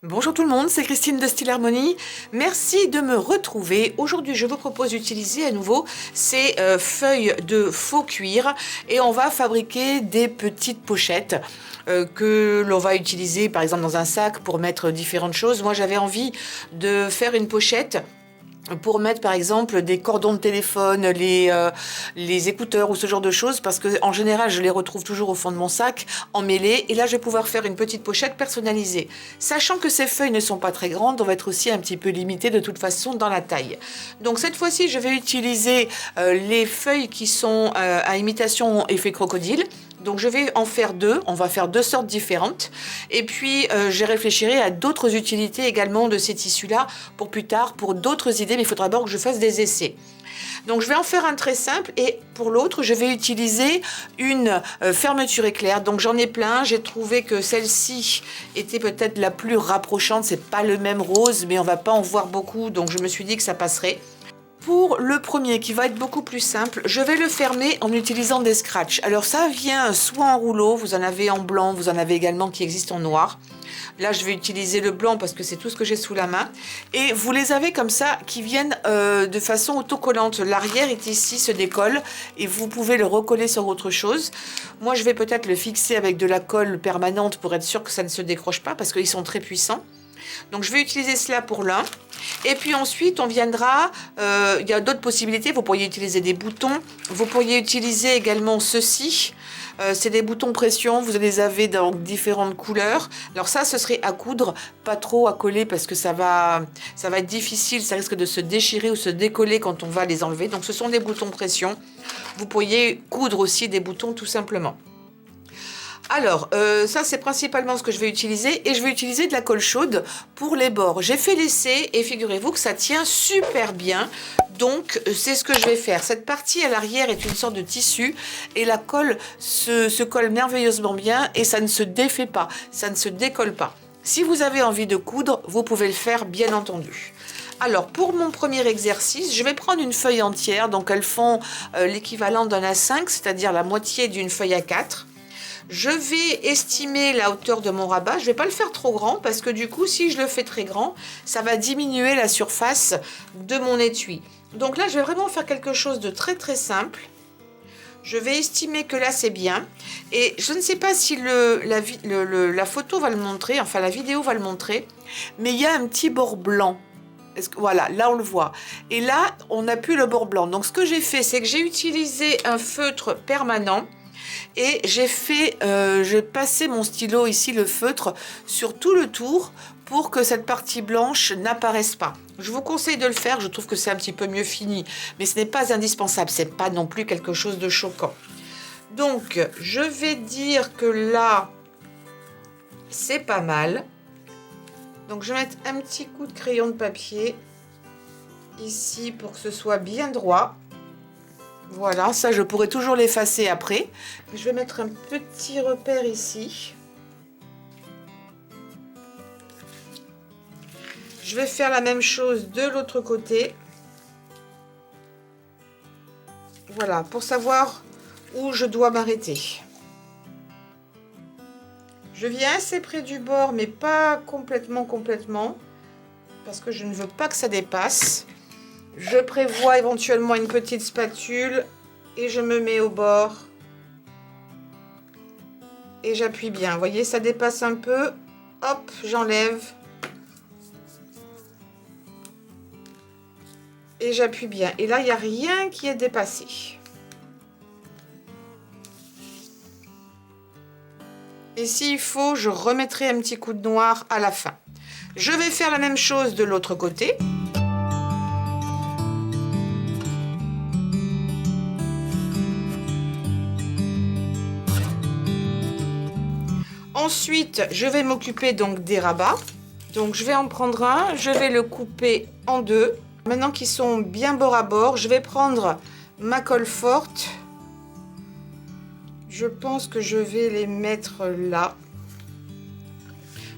Bonjour tout le monde, c'est Christine de Style Harmonie. Merci de me retrouver. Aujourd'hui, je vous propose d'utiliser à nouveau ces feuilles de faux cuir et on va fabriquer des petites pochettes que l'on va utiliser par exemple dans un sac pour mettre différentes choses. Moi, j'avais envie de faire une pochette pour mettre par exemple des cordons de téléphone, les écouteurs ou ce genre de choses, parce que en général je les retrouve toujours au fond de mon sac emmêlés, et là je vais pouvoir faire une petite pochette personnalisée. Sachant que ces feuilles ne sont pas très grandes, on va être aussi un petit peu limité de toute façon dans la taille. Donc cette fois-ci je vais utiliser les feuilles qui sont à imitation effet crocodile. Donc je vais en faire deux, on va faire deux sortes différentes. Et puis je réfléchirai à d'autres utilités également de ces tissus-là pour plus tard, pour d'autres idées, mais il faudra d'abord que je fasse des essais. Donc je vais en faire un très simple et pour l'autre je vais utiliser une fermeture éclair. Donc j'en ai plein, j'ai trouvé que celle-ci était peut-être la plus rapprochante, c'est pas le même rose mais on va pas en voir beaucoup, donc je me suis dit que ça passerait. Pour le premier qui va être beaucoup plus simple, je vais le fermer en utilisant des scratchs. Alors ça vient soit en rouleau, vous en avez en blanc, vous en avez également qui existent en noir. Là je vais utiliser le blanc parce que c'est tout ce que j'ai sous la main. Et vous les avez comme ça qui viennent de façon autocollante. L'arrière est ici, se décolle et vous pouvez le recoller sur autre chose. Moi je vais peut-être le fixer avec de la colle permanente pour être sûr que ça ne se décroche pas parce qu'ils sont très puissants. Donc je vais utiliser cela pour l'un. Et puis ensuite on viendra, il y a d'autres possibilités, vous pourriez utiliser des boutons, vous pourriez utiliser également ceci, c'est des boutons pression, vous les avez dans différentes couleurs. Alors ça ce serait à coudre, pas trop à coller parce que ça va être difficile, ça risque de se déchirer ou se décoller quand on va les enlever. Donc ce sont des boutons pression, vous pourriez coudre aussi des boutons tout simplement. Alors, ça c'est principalement ce que je vais utiliser et je vais utiliser de la colle chaude pour les bords. J'ai fait l'essai et figurez-vous que ça tient super bien. Donc, c'est ce que je vais faire. Cette partie à l'arrière est une sorte de tissu et la colle se colle merveilleusement bien et ça ne se défait pas, ça ne se décolle pas. Si vous avez envie de coudre, vous pouvez le faire bien entendu. Alors, pour mon premier exercice, je vais prendre une feuille entière. Donc, elles font l'équivalent d'un A5, c'est-à-dire la moitié d'une feuille A4. Je vais estimer la hauteur de mon rabat. Je ne vais pas le faire trop grand parce que du coup, si je le fais très grand, ça va diminuer la surface de mon étui. Donc là, je vais vraiment faire quelque chose de très très simple. Je vais estimer que là, c'est bien. Et je ne sais pas si la photo va le montrer, enfin la vidéo va le montrer, mais il y a un petit bord blanc. Voilà, là on le voit. Et là, on n'a plus le bord blanc. Donc ce que j'ai fait, c'est que j'ai utilisé un feutre permanent. Et j'ai passé mon stylo ici, le feutre, sur tout le tour pour que cette partie blanche n'apparaisse pas. Je vous conseille de le faire, je trouve que c'est un petit peu mieux fini, mais ce n'est pas indispensable, c'est pas non plus quelque chose de choquant. Donc, je vais dire que là, c'est pas mal. Donc, je vais mettre un petit coup de crayon de papier ici pour que ce soit bien droit. Voilà, ça je pourrais toujours l'effacer après. Je vais mettre un petit repère ici. Je vais faire la même chose de l'autre côté. Voilà, pour savoir où je dois m'arrêter. Je viens assez près du bord, mais pas complètement, parce que je ne veux pas que ça dépasse. Je prévois éventuellement une petite spatule et je me mets au bord et j'appuie bien. Vous voyez, ça dépasse un peu. Hop, j'enlève et j'appuie bien. Et là, il n'y a rien qui est dépassé. Et s'il faut, je remettrai un petit coup de noir à la fin. Je vais faire la même chose de l'autre côté. Ensuite, je vais m'occuper donc des rabats. Donc, je vais en prendre un, je vais le couper en deux. Maintenant qu'ils sont bien bord à bord, je vais prendre ma colle forte. Je pense que je vais les mettre là.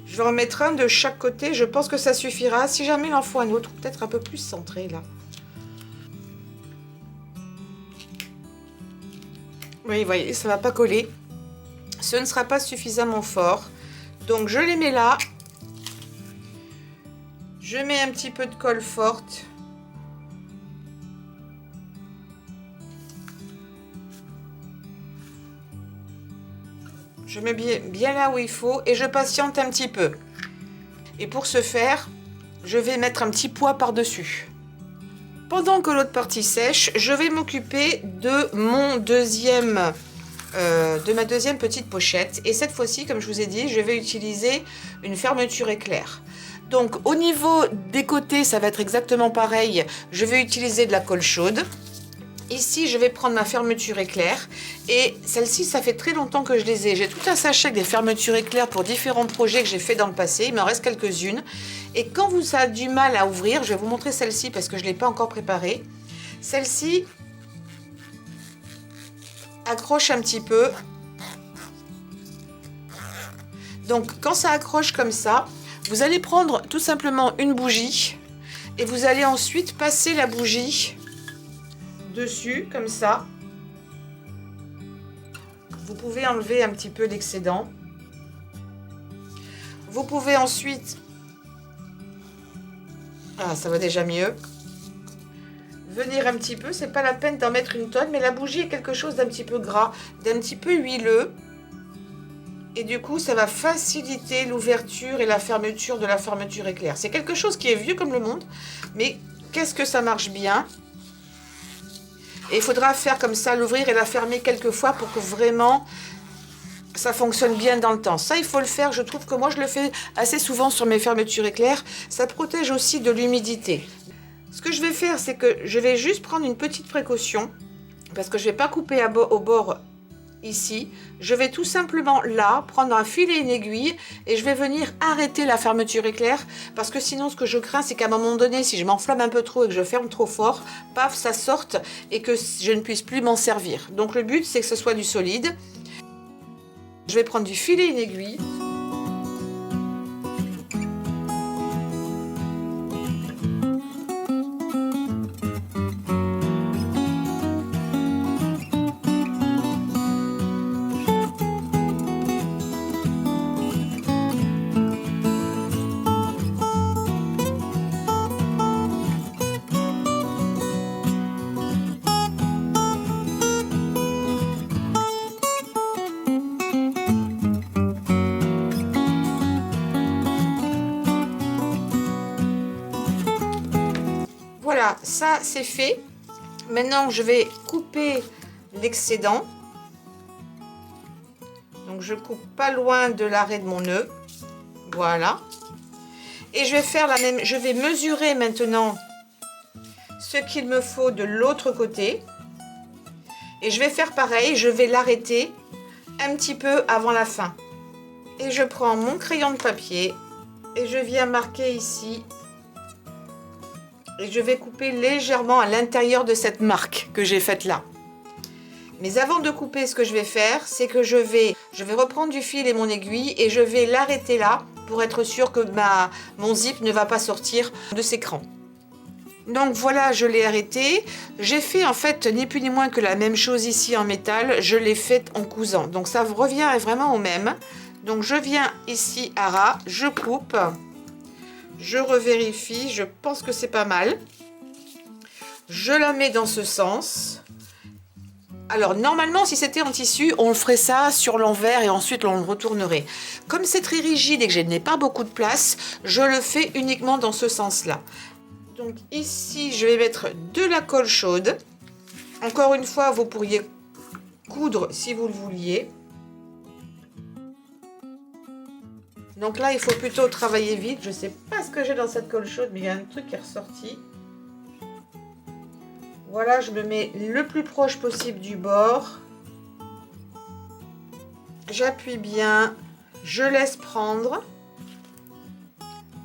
Je vais en mettre un de chaque côté. Je pense que ça suffira. Si jamais il en faut un autre, peut-être un peu plus centré là. Oui, vous voyez, ça ne va pas coller. Ce ne sera pas suffisamment fort. Donc je les mets là Je mets un petit peu de colle forte. Je mets bien là où il faut et je patiente un petit peu. Et pour ce faire, je vais mettre un petit poids par-dessus. Pendant que l'autre partie sèche, je vais m'occuper de ma deuxième petite pochette. Et cette fois-ci, comme je vous ai dit, je vais utiliser une fermeture éclair. Donc au niveau des côtés, ça va être exactement pareil. Je vais utiliser de la colle chaude. Ici, je vais prendre ma fermeture éclair. Et celle-ci, ça fait très longtemps que je les ai. J'ai tout un sachet avec des fermetures éclair pour différents projets que j'ai fait dans le passé. Il m'en reste quelques-unes. Et quand vous avez du mal à ouvrir, je vais vous montrer celle-ci parce que je ne l'ai pas encore préparée. Celle-ci accroche un petit peu. Donc, quand ça accroche comme ça, vous allez prendre tout simplement une bougie et vous allez ensuite passer la bougie dessus, comme ça. Vous pouvez enlever un petit peu l'excédent. Vous pouvez ensuite... Ah, ça va déjà mieux. Venir un petit peu, c'est pas la peine d'en mettre une tonne, mais la bougie est quelque chose d'un petit peu gras, d'un petit peu huileux. Et du coup, ça va faciliter l'ouverture et la fermeture de la fermeture éclair. C'est quelque chose qui est vieux comme le monde, mais qu'est-ce que ça marche bien. Et il faudra faire comme ça, l'ouvrir et la fermer quelques fois pour que vraiment ça fonctionne bien dans le temps. Ça, il faut le faire. Je trouve que moi, je le fais assez souvent sur mes fermetures éclair. Ça protège aussi de l'humidité. Ce que je vais faire, c'est que je vais juste prendre une petite précaution parce que je ne vais pas couper au bord ici. Je vais tout simplement là prendre un fil et une aiguille et je vais venir arrêter la fermeture éclair parce que sinon ce que je crains c'est qu'à un moment donné si je m'enflamme un peu trop et que je ferme trop fort, paf, ça sorte et que je ne puisse plus m'en servir. Donc le but c'est que ce soit du solide. Je vais prendre du fil et une aiguille. Voilà, ça c'est fait. Maintenant, je vais couper l'excédent. Donc, je coupe pas loin de l'arrêt de mon nœud. Voilà. Et je vais faire la même. Je vais mesurer maintenant ce qu'il me faut de l'autre côté. Et je vais faire pareil. Je vais l'arrêter un petit peu avant la fin. Et je prends mon crayon de papier et je viens marquer ici. Et je vais couper légèrement à l'intérieur de cette marque que j'ai faite là. Mais avant de couper, ce que je vais faire, c'est que je vais reprendre du fil et mon aiguille et je vais l'arrêter là pour être sûr que mon zip ne va pas sortir de ses crans. Donc voilà, je l'ai arrêté. J'ai fait en fait ni plus ni moins que la même chose ici en métal. Je l'ai fait en cousant. Donc ça revient vraiment au même. Donc je viens ici à ras, je coupe. Je revérifie, je pense que c'est pas mal. Je la mets dans ce sens. Alors normalement si c'était en tissu, on le ferait ça sur l'envers et ensuite on le retournerait. Comme c'est très rigide et que je n'ai pas beaucoup de place, je le fais uniquement dans ce sens-là. Donc ici je vais mettre de la colle chaude. Encore une fois, vous pourriez coudre si vous le vouliez. Donc là, il faut plutôt travailler vite. Je ne sais pas ce que j'ai dans cette colle chaude, mais il y a un truc qui est ressorti. Voilà, je me mets le plus proche possible du bord. J'appuie bien. Je laisse prendre.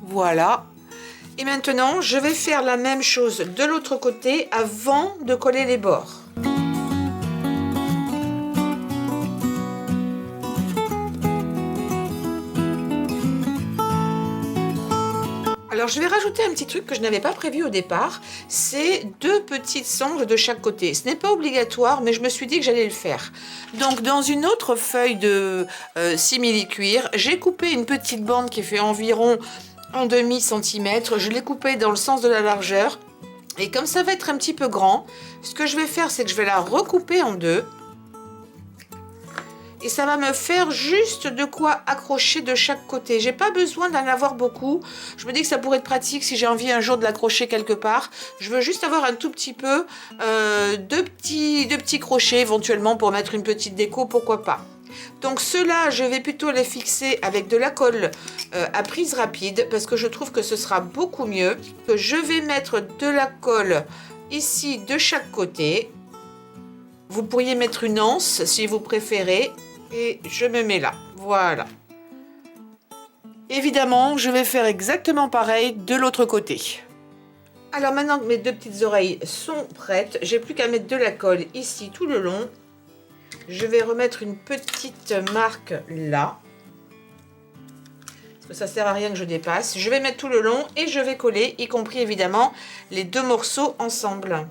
Voilà. Et maintenant, je vais faire la même chose de l'autre côté avant de coller les bords. Alors je vais rajouter un petit truc que je n'avais pas prévu au départ, c'est 2 petites sangles de chaque côté. Ce n'est pas obligatoire, mais je me suis dit que j'allais le faire. Donc dans une autre feuille de simili-cuir, j'ai coupé une petite bande qui fait environ en demi-centimètre. Je l'ai coupée dans le sens de la largeur. Et comme ça va être un petit peu grand, ce que je vais faire, c'est que je vais la recouper en deux. Et ça va me faire juste de quoi accrocher de chaque côté. J'ai pas besoin d'en avoir beaucoup. Je me dis que ça pourrait être pratique si j'ai envie un jour de l'accrocher quelque part. Je veux juste avoir un tout petit peu de petits crochets éventuellement pour mettre une petite déco, pourquoi pas. Donc ceux-là, je vais plutôt les fixer avec de la colle à prise rapide parce que je trouve que ce sera beaucoup mieux. Que je vais mettre de la colle ici de chaque côté. Vous pourriez mettre une anse si vous préférez. Et je me mets là, voilà. Évidemment, je vais faire exactement pareil de l'autre côté. Alors maintenant que mes deux petites oreilles sont prêtes, j'ai plus qu'à mettre de la colle ici tout le long. Je vais remettre une petite marque là. Parce que ça sert à rien que je dépasse. Je vais mettre tout le long et je vais coller, y compris évidemment les deux morceaux ensemble.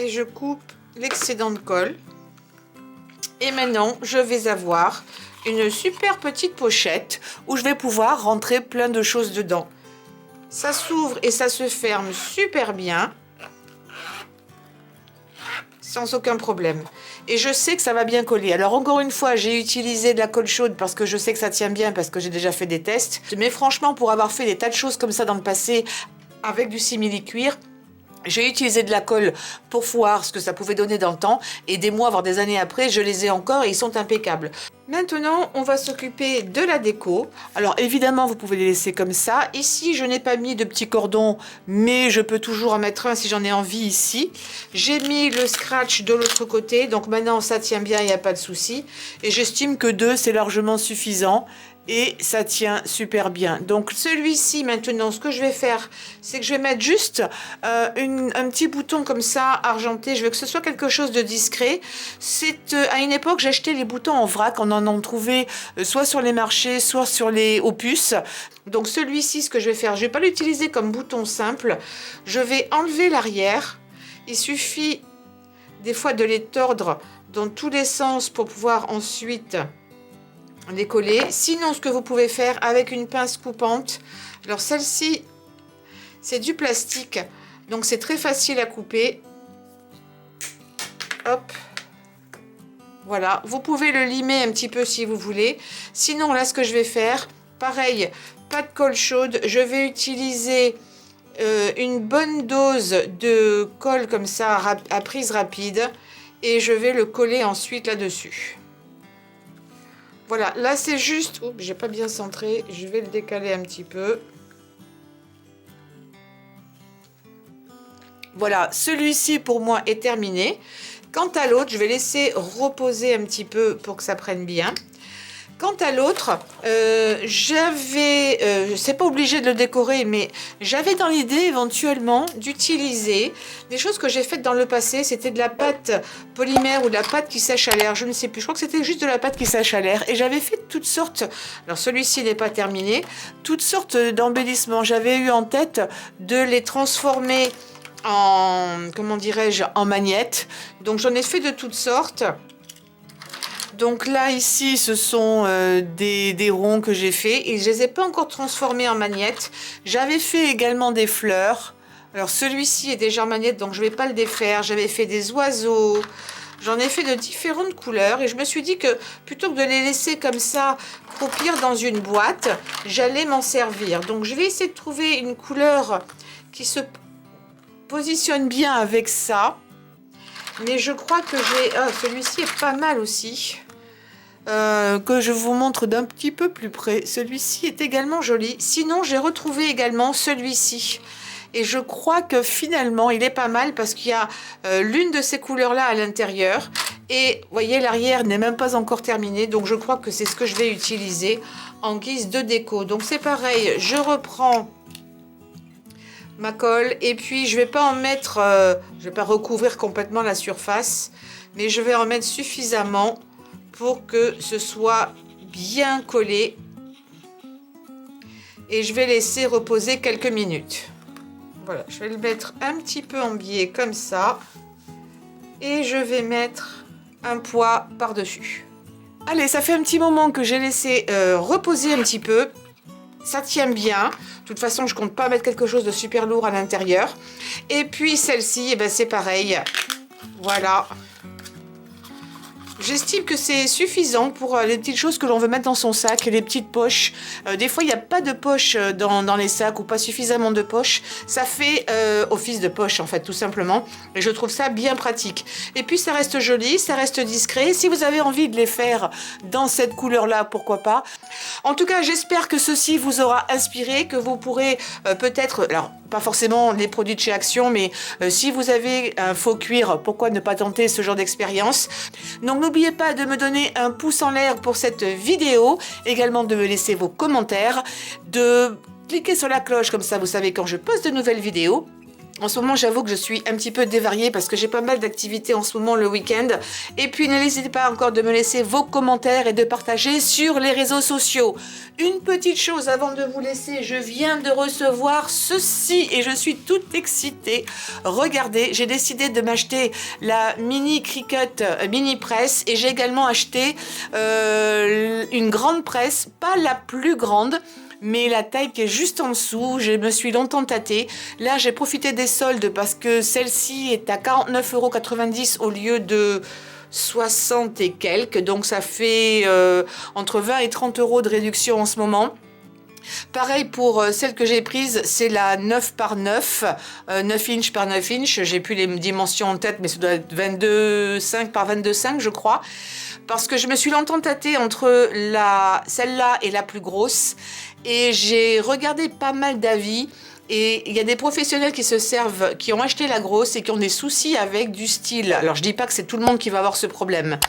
Et je coupe l'excédent de colle. Et maintenant, je vais avoir une super petite pochette où je vais pouvoir rentrer plein de choses dedans. Ça s'ouvre et ça se ferme super bien. Sans aucun problème. Et je sais que ça va bien coller. Alors encore une fois, j'ai utilisé de la colle chaude parce que je sais que ça tient bien, parce que j'ai déjà fait des tests. Mais franchement, pour avoir fait des tas de choses comme ça dans le passé avec du simili-cuir, j'ai utilisé de la colle pour voir ce que ça pouvait donner dans le temps. Et des mois, voire des années après, je les ai encore et ils sont impeccables. Maintenant, on va s'occuper de la déco. Alors évidemment, vous pouvez les laisser comme ça. Ici, je n'ai pas mis de petits cordons, mais je peux toujours en mettre un si j'en ai envie ici. J'ai mis le scratch de l'autre côté. Donc maintenant, ça tient bien, il n'y a pas de souci. Et j'estime que 2, c'est largement suffisant. Et ça tient super bien. Donc celui-ci, maintenant, ce que je vais faire, c'est que je vais mettre juste un petit bouton comme ça, argenté. Je veux que ce soit quelque chose de discret. C'est à une époque, j'achetais les boutons en vrac. On en trouvait soit sur les marchés, soit sur les Opus. Donc celui-ci, ce que je vais faire, je ne vais pas l'utiliser comme bouton simple. Je vais enlever l'arrière. Il suffit des fois de les tordre dans tous les sens pour pouvoir ensuite les coller. Sinon, ce que vous pouvez faire avec une pince coupante, alors celle-ci c'est du plastique, donc c'est très facile à couper. Hop, voilà, vous pouvez le limer un petit peu si vous voulez. Sinon, là, ce que je vais faire, pareil, pas de colle chaude, je vais utiliser une bonne dose de colle comme ça à prise rapide et je vais le coller ensuite là-dessus. Voilà, là c'est juste... Oups, j'ai pas bien centré. Je vais le décaler un petit peu. Voilà, celui-ci pour moi est terminé. Quant à l'autre, je vais laisser reposer un petit peu pour que ça prenne bien. Quant à l'autre, c'est pas obligé de le décorer, mais j'avais dans l'idée éventuellement d'utiliser des choses que j'ai faites dans le passé. C'était de la pâte polymère ou de la pâte qui sèche à l'air, je ne sais plus. Je crois que c'était juste de la pâte qui sèche à l'air. Et j'avais fait toutes sortes, alors celui-ci n'est pas terminé, toutes sortes d'embellissements. J'avais eu en tête de les transformer en, comment dirais-je, en magnettes. Donc j'en ai fait de toutes sortes. Donc là, ici, ce sont des ronds que j'ai fait et je ne les ai pas encore transformés en magnettes. J'avais fait également des fleurs. Alors celui-ci est déjà en magnette, donc je ne vais pas le défaire. J'avais fait des oiseaux. J'en ai fait de différentes couleurs et je me suis dit que plutôt que de les laisser comme ça croupir dans une boîte, j'allais m'en servir. Donc je vais essayer de trouver une couleur qui se positionne bien avec ça. Mais je crois que j'ai... Ah, celui-ci est pas mal aussi. Que je vous montre d'un petit peu plus près. Celui-ci est également joli. Sinon, j'ai retrouvé également celui-ci. Et je crois que finalement, il est pas mal parce qu'il y a l'une de ces couleurs-là à l'intérieur. Et vous voyez, l'arrière n'est même pas encore terminé, donc je crois que c'est ce que je vais utiliser en guise de déco. Donc c'est pareil, je reprends ma colle et puis je vais pas en mettre, je vais pas recouvrir complètement la surface, mais je vais en mettre suffisamment pour que ce soit bien collé. Et je vais laisser reposer quelques minutes. Voilà, je vais le mettre un petit peu en biais comme ça. Et je vais mettre un poids par-dessus. Allez, ça fait un petit moment que j'ai laissé reposer un petit peu. Ça tient bien. De toute façon, je compte pas mettre quelque chose de super lourd à l'intérieur. Et puis celle-ci, eh ben, c'est pareil. Voilà. J'estime que c'est suffisant pour les petites choses que l'on veut mettre dans son sac, les petites poches. Des fois, il n'y a pas de poche dans les sacs ou pas suffisamment de poches. Ça fait office de poche, en fait, tout simplement. Et je trouve ça bien pratique. Et puis, ça reste joli, ça reste discret. Si vous avez envie de les faire dans cette couleur-là, pourquoi pas. En tout cas, j'espère que ceci vous aura inspiré, que vous pourrez peut-être... Alors, pas forcément les produits de chez Action, mais si vous avez un faux cuir, pourquoi ne pas tenter ce genre d'expérience? Donc n'oubliez pas de me donner un pouce en l'air pour cette vidéo, également de me laisser vos commentaires, de cliquer sur la cloche, comme ça vous savez quand je poste de nouvelles vidéos. En ce moment, j'avoue que je suis un petit peu dévariée parce que j'ai pas mal d'activités en ce moment le week-end. Et puis, n'hésitez pas encore de me laisser vos commentaires et de partager sur les réseaux sociaux. Une petite chose avant de vous laisser, je viens de recevoir ceci et je suis toute excitée. Regardez, j'ai décidé de m'acheter la mini Cricut mini presse et j'ai également acheté une grande presse, pas la plus grande, mais la taille qui est juste en dessous. Je me suis longtemps tâtée. Là, j'ai profité des soldes parce que celle-ci est à 49,90 € au lieu de 60 et quelques. Donc, ça fait entre 20 et 30 € de réduction en ce moment. Pareil pour celle que j'ai prise, c'est la 9 par 9, 9 inches par 9 inches. J'ai plus les dimensions en tête, mais ça doit être 22,5 par 22,5 je crois. Parce que je me suis longtemps tâtée entre celle-là et la plus grosse. Et j'ai regardé pas mal d'avis. Et il y a des professionnels qui se servent, qui ont acheté la grosse et qui ont des soucis avec du style. Alors je dis pas que c'est tout le monde qui va avoir ce problème.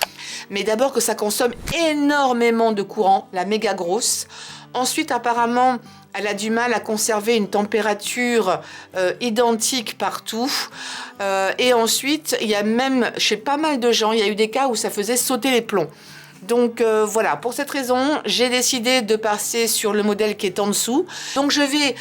Mais d'abord que ça consomme énormément de courant, la méga grosse. Ensuite, apparemment, elle a du mal à conserver une température identique partout. Et ensuite, il y a même, chez pas mal de gens, il y a eu des cas où ça faisait sauter les plombs. Donc voilà, pour cette raison, j'ai décidé de passer sur le modèle qui est en dessous. Donc je vais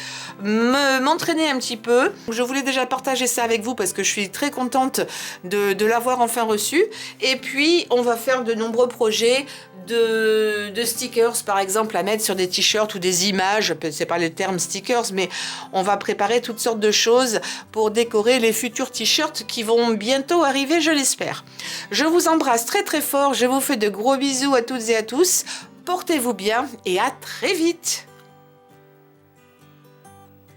m'entraîner un petit peu. Je voulais déjà partager ça avec vous parce que je suis très contente de l'avoir enfin reçu. Et puis, on va faire de nombreux projets de stickers, par exemple, à mettre sur des t-shirts ou des images. C'est pas le terme stickers, mais on va préparer toutes sortes de choses pour décorer les futurs t-shirts qui vont bientôt arriver, je l'espère. Je vous embrasse très très fort. Je vous fais de gros bisous à toutes et à tous. Portez-vous bien et à très vite.